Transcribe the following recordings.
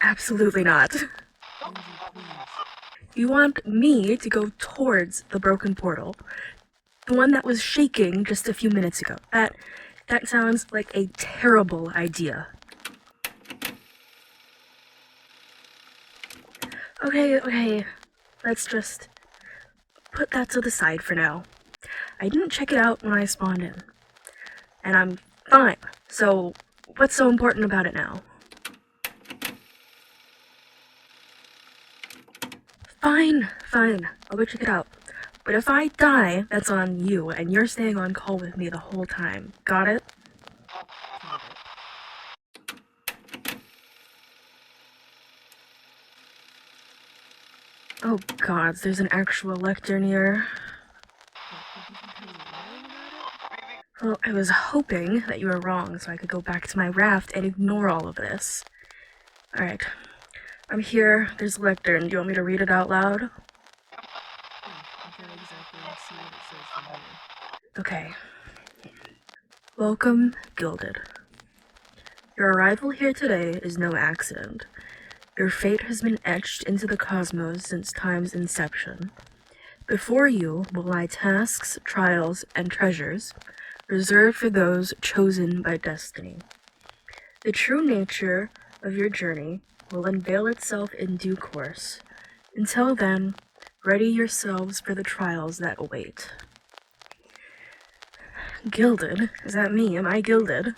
Absolutely not. Angie, please. You want me to go towards the broken portal. The one that was shaking just a few minutes ago. That sounds like a terrible idea. Okay. Let's just put that to the side for now. I didn't check it out when I spawned in. And I'm fine. So, what's so important about it now? Fine. I'll go check it out. But if I die, that's on you, and you're staying on call with me the whole time. Got it? Got it. Oh gods, there's an actual lectern here. Well, I was hoping that you were wrong so I could go back to my raft and ignore all of this. Alright. I'm here. There's a lectern. Do you want me to read it out loud? Yeah, I can't exactly see what it says from here. Okay. Welcome, Gilded. Your arrival here today is no accident. Your fate has been etched into the cosmos since time's inception. Before you will lie tasks, trials, and treasures reserved for those chosen by destiny. The true nature of your journey will unveil itself in due course. Until then, ready yourselves for the trials that await. Gilded? Is that me? Am I gilded?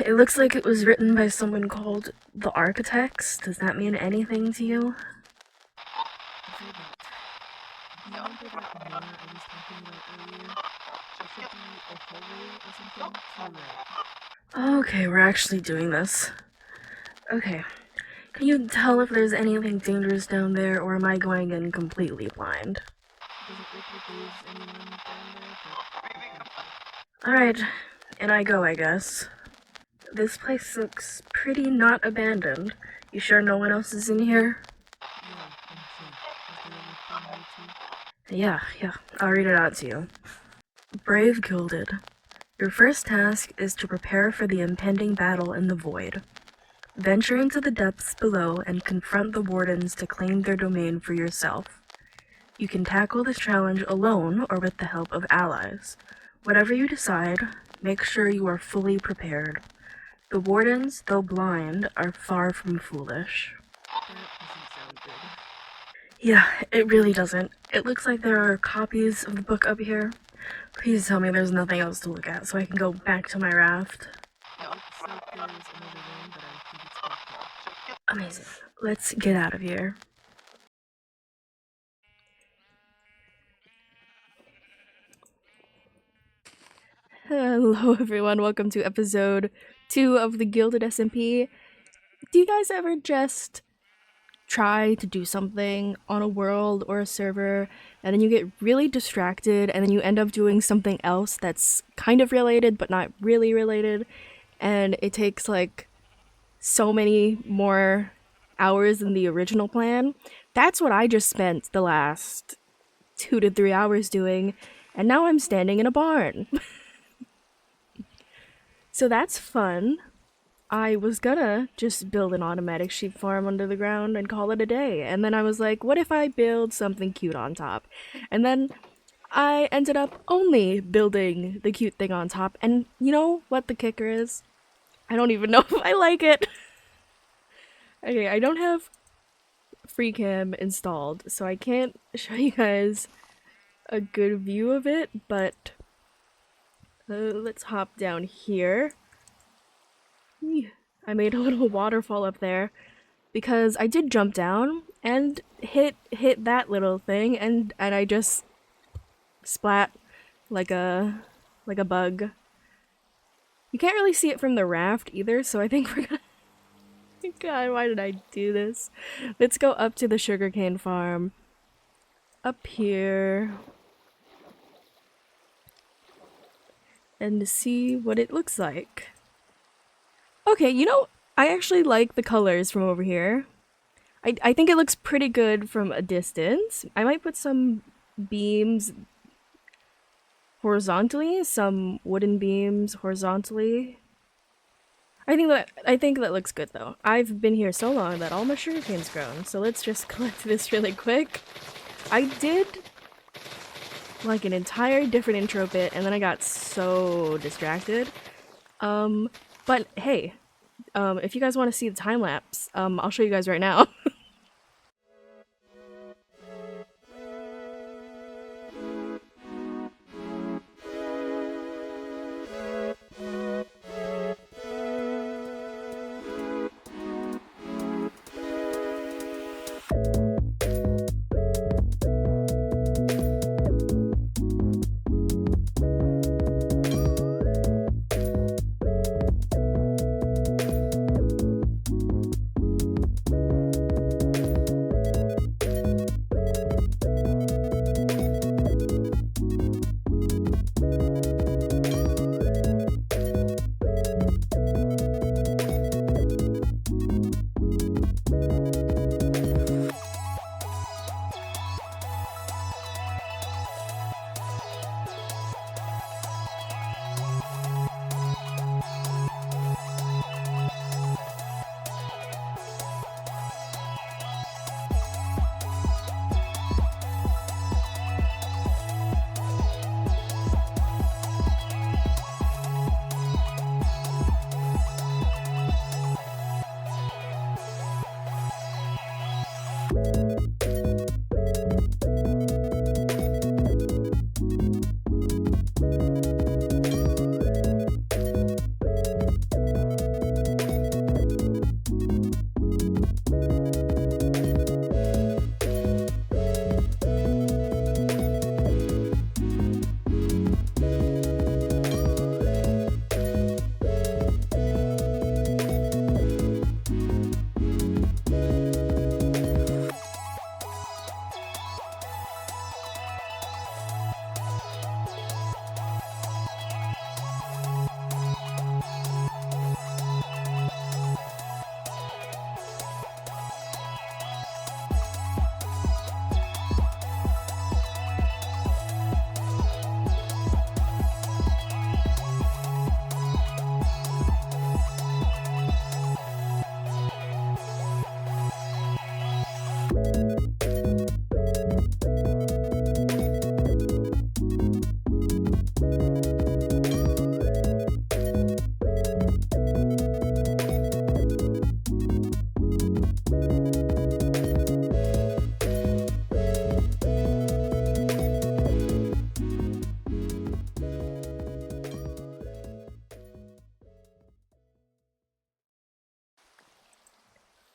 It looks like it was written by someone called the Architects. Does that mean anything to you? I've heard that. Do you remember that mirror I was talking about earlier? It should be a hallway or something to your right. Okay, we're actually doing this. Okay. Can you tell if there's anything dangerous down there, or am I going in completely blind? Doesn't look like there's anyone down there, but be careful. Alright, in I go, I guess. This place looks pretty not abandoned. You sure no one else is in here? Yeah, I'm sure. Is there a lectern here too? Yeah, I'll read it out to you. Brave Gilded, your first task is to prepare for the impending battle in the void. Venture into the depths below and confront the wardens to claim their domain for yourself. You can tackle this challenge alone or with the help of allies. Whatever you decide, make sure you are fully prepared. The wardens, though blind, are far from foolish. That doesn't sound good. Yeah, it really doesn't. It looks like there are copies of the book up here. Please tell me there's nothing else to look at so I can go back to my raft. It looks like there's another room, but I think it's blocked off. Amazing. Let's get out of here. Hello everyone, welcome to episode 2 of the Gilded SMP. Do you guys ever just try to do something on a world or a server and then you get really distracted and then you end up doing something else that's kind of related but not really related, and it takes like so many more hours than the original plan? That's what I just spent the last 2 to 3 hours doing, and now I'm standing in a barn. So that's fun. I was gonna just build an automatic sheep farm under the ground and call it a day. And then I was like, what if I build something cute on top? And then I ended up only building the cute thing on top. And you know what the kicker is? I don't even know if I like it. Okay, I don't have FreeCam installed, so I can't show you guys a good view of it, but let's hop down here. I made a little waterfall up there because I did jump down and hit that little thing, and I just splat like a bug. You can't really see it from the raft either, so I think we're gonna God, why did I do this? Let's go up to the sugarcane farm. Up here. And see what it looks like. Okay, you know, I actually like the colors from over here. I think it looks pretty good from a distance. I might put some beams horizontally, some wooden beams horizontally. I think that looks good though. I've been here so long that all my sugarcane's grown, so let's just collect this really quick. I did like an entire different intro bit and then I got so distracted. But hey, if you guys want to see the time lapse, I'll show you guys right now.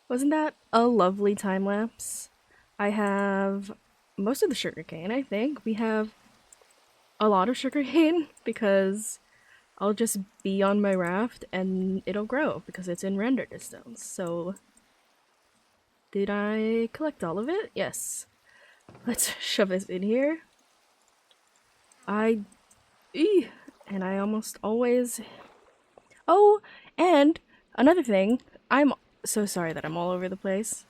Wasn't that a lovely time lapse? I have most of the sugarcane, I think. We have a lot of sugarcane because I'll just be on my raft and it'll grow because it's in render distance. So, did I collect all of it? Yes. Let's shove this in here. And I almost always... Oh, and another thing, I'm so sorry that I'm all over the place,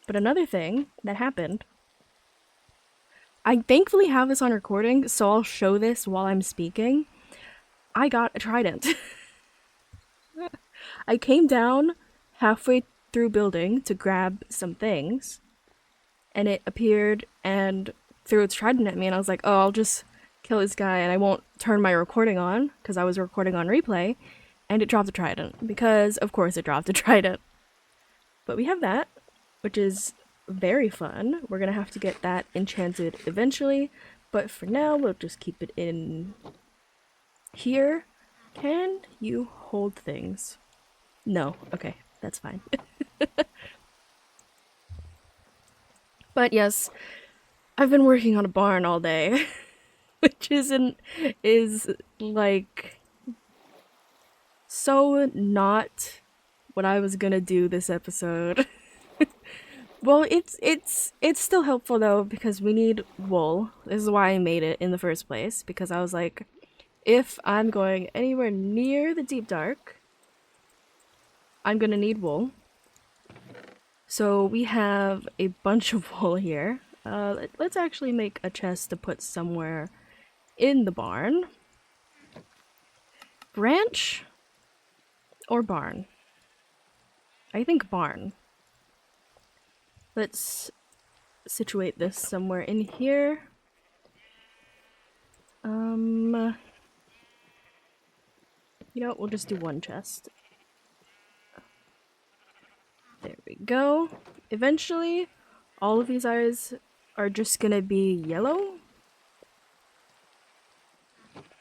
but another thing that happened, I thankfully have this on recording, so I'll show this while I'm speaking. I got a trident. I came down halfway through building to grab some things, and it appeared and threw its trident at me, and I was like, oh, I'll just kill this guy and I won't turn my recording on, because I was recording on replay, and it dropped a trident, because of course it dropped a trident. But we have that, which is very fun. We're gonna have to get that enchanted eventually, but for now we'll just keep it in here. Can you hold things? No. Okay, that's fine. But yes, I've been working on a barn all day, which is like so not what I was gonna do this episode. Well, it's still helpful though because we need wool. This is why I made it in the first place, because I was like, if I'm going anywhere near the deep dark, I'm gonna need wool. So we have a bunch of wool here. Let's actually make a chest to put somewhere in the barn. Branch? Or barn. I think barn. Let's situate this somewhere in here. You know what, we'll just do one chest. There we go. Eventually, all of these eyes are just gonna be yellow.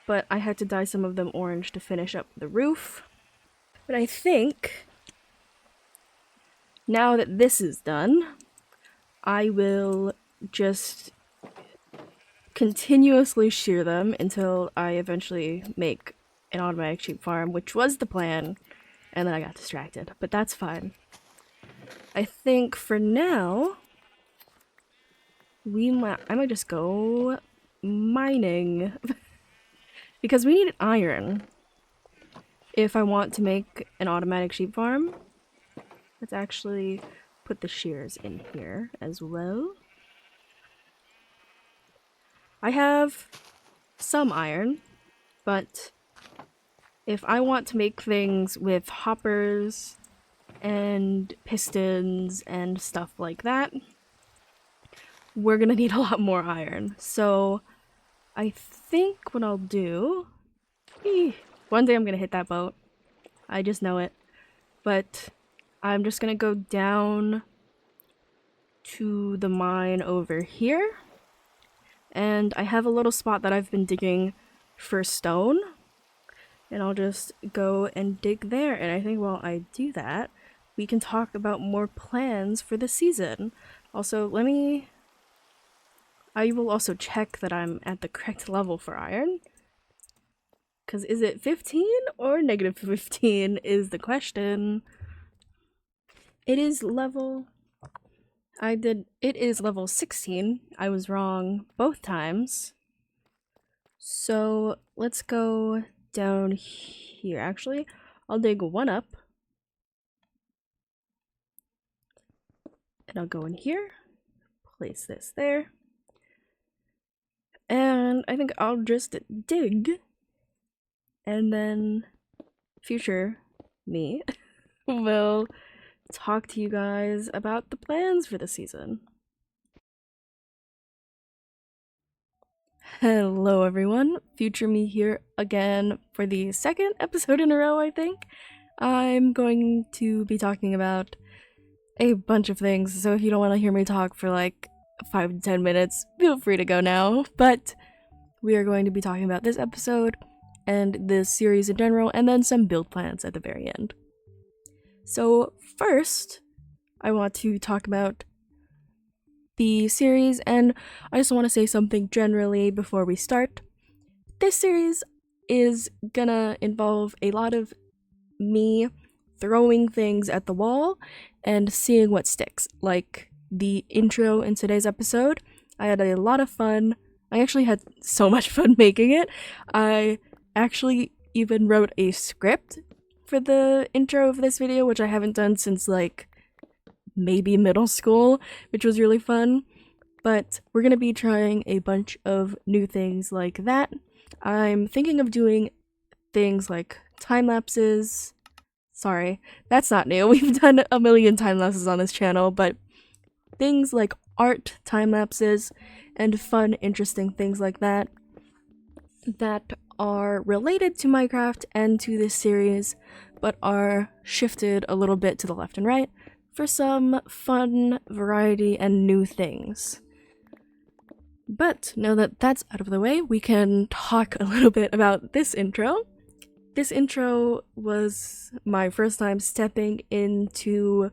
But I had to dye some of them orange to finish up the roof. But I think now that this is done, I will just continuously shear them until I eventually make an automatic sheep farm, which was the plan, and then I got distracted. But that's fine. I think for now, I might just go mining. Because we need iron if I want to make an automatic sheep farm. Let's actually put the shears in here as well. I have some iron, but if I want to make things with hoppers and pistons and stuff like that, we're gonna need a lot more iron. So I think what I'll do... One day I'm gonna hit that boat. I just know it. But I'm just gonna go down to the mine over here. And I have a little spot that I've been digging for stone. And I'll just go and dig there. And I think while I do that, we can talk about more plans for the season. Also, I will also check that I'm at the correct level for iron. Because is it 15 or negative 15 is the question. It is level... It is level 16. I was wrong both times. So let's go down here. Actually, I'll dig one up. And I'll go in here. Place this there. And I think I'll just dig. And then future me will talk to you guys about the plans for the season. Hello everyone, future me here again for the second episode in a row, I think. I'm going to be talking about a bunch of things, so if you don't want to hear me talk for like 5 to 10 minutes, feel free to go now. But we are going to be talking about this episode and this series in general, and then some build plans at the very end. So first, I want to talk about the series, and I just want to say something generally before we start. This series is gonna involve a lot of me throwing things at the wall and seeing what sticks. Like the intro in today's episode, I had a lot of fun. I actually had so much fun making it. I actually even wrote a script for the intro of this video, which I haven't done since like maybe middle school, which was really fun. But we're gonna be trying a bunch of new things like that. I'm thinking of doing things like time lapses. Sorry, that's not new. We've done a million time lapses on this channel, but things like art time lapses and fun, interesting things like that are related to Minecraft and to this series, but are shifted a little bit to the left and right for some fun, variety, and new things. But now that that's out of the way, we can talk a little bit about this intro. This intro was my first time stepping into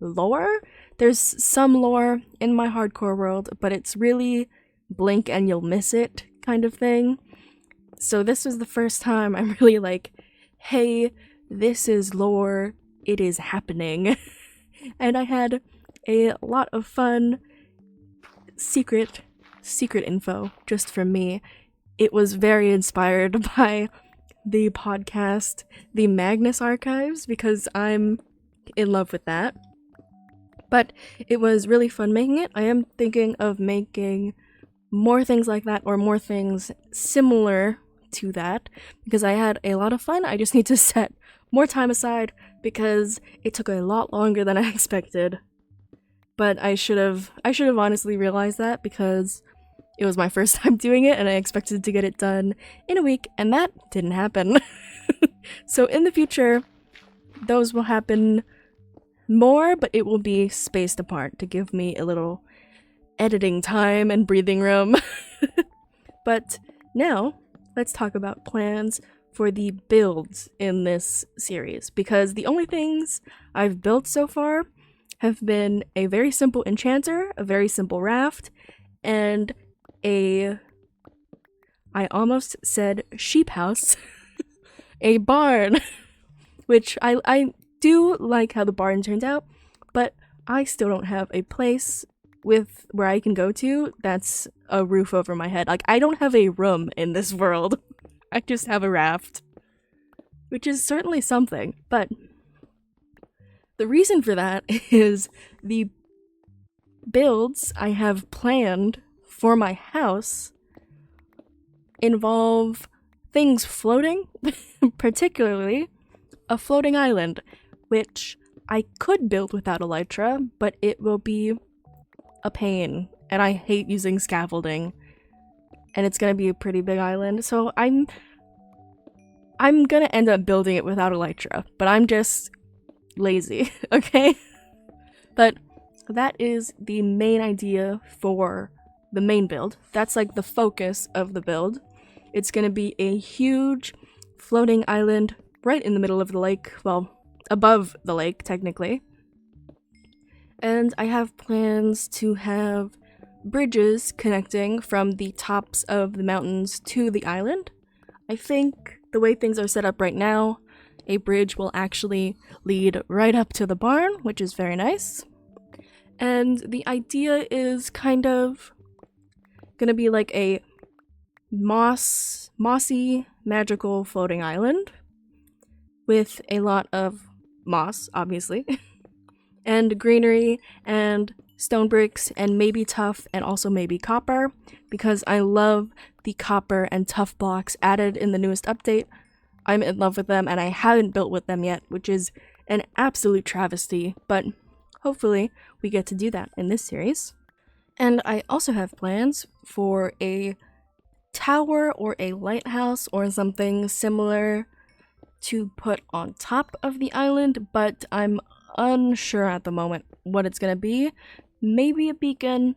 lore. There's some lore in my hardcore world, but it's really blink and you'll miss it kind of thing. So this was the first time I'm really like, hey, this is lore, it is happening. And I had a lot of fun secret info just from me. It was very inspired by the podcast, the Magnus Archives, because I'm in love with that. But it was really fun making it. I am thinking of making more things like that, or more things similar to that because I had a lot of fun. I just need to set more time aside because it took a lot longer than I expected. But I should have honestly realized that because it was my first time doing it and I expected to get it done in a week, and that didn't happen. So in the future, those will happen more, but it will be spaced apart to give me a little editing time and breathing room. But now, let's talk about plans for the builds in this series, because the only things I've built so far have been a very simple enchanter, a very simple raft, and I almost said sheep house, a barn, which I do like how the barn turned out, but I still don't have a place with where I can go to that's a roof over my head. Like, I don't have a room in this world. I just have a raft, which is certainly something, but the reason for that is the builds I have planned for my house involve things floating, particularly a floating island, which I could build without elytra, but it will be a pain, and I hate using scaffolding, and it's gonna be a pretty big island, so I'm gonna end up building it without elytra, but I'm just lazy, okay? But that is the main idea for the main build. That's like the focus of the build. It's gonna be a huge floating island right in the middle of the lake, well, above the lake, technically. And I have plans to have bridges connecting from the tops of the mountains to the island. I think the way things are set up right now, a bridge will actually lead right up to the barn, which is very nice. And the idea is kind of gonna be like a mossy, magical floating island with a lot of moss, obviously, and greenery and stone bricks and maybe tuff and also maybe copper, because I love the copper and tuff blocks added in the newest update. I'm in love with them and I haven't built with them yet, which is an absolute travesty, but hopefully we get to do that in this series. And I also have plans for a tower or a lighthouse or something similar to put on top of the island, but I'm unsure at the moment what it's gonna be. Maybe a beacon,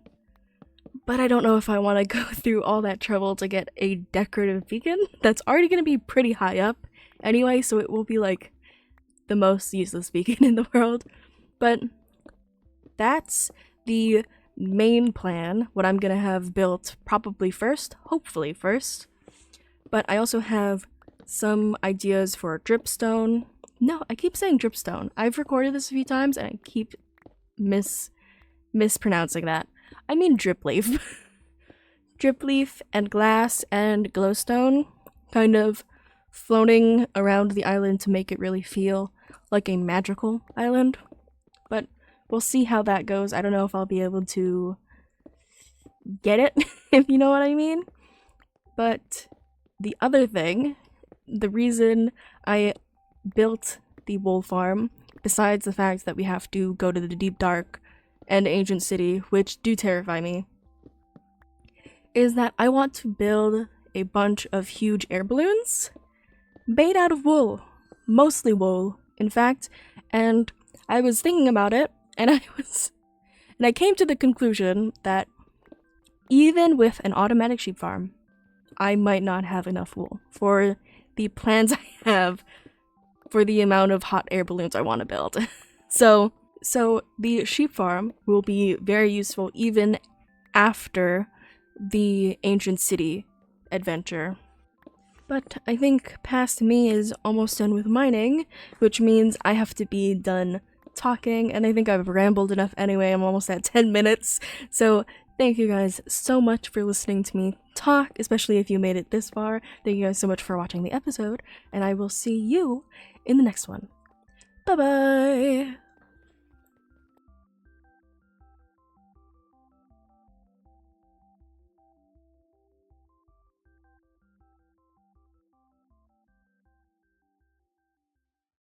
but I don't know if I want to go through all that trouble to get a decorative beacon that's already gonna be pretty high up anyway, so it will be like the most useless beacon in the world. But that's the main plan, what I'm gonna have built probably first, hopefully first. But I also have some ideas for dripstone. No, I keep saying dripstone. I've recorded this a few times and I keep mispronouncing that. I mean drip leaf. Drip leaf and glass and glowstone kind of floating around the island to make it really feel like a magical island. But we'll see how that goes. I don't know if I'll be able to get it, if you know what I mean. But the other thing, the reason I built the wool farm, besides the fact that we have to go to the deep dark and ancient city, which do terrify me, is that I want to build a bunch of huge air balloons made out of wool, mostly wool, in fact. And I was thinking about it, and I came to the conclusion that even with an automatic sheep farm, I might not have enough wool for the plans I have for the amount of hot air balloons I want to build. So the sheep farm will be very useful even after the ancient city adventure. But I think past me is almost done with mining, which means I have to be done talking, and I think I've rambled enough anyway. I'm almost at 10 minutes. So thank you guys so much for listening to me talk, especially if you made it this far. Thank you guys so much for watching the episode, and I will see you in the next one. Bye bye!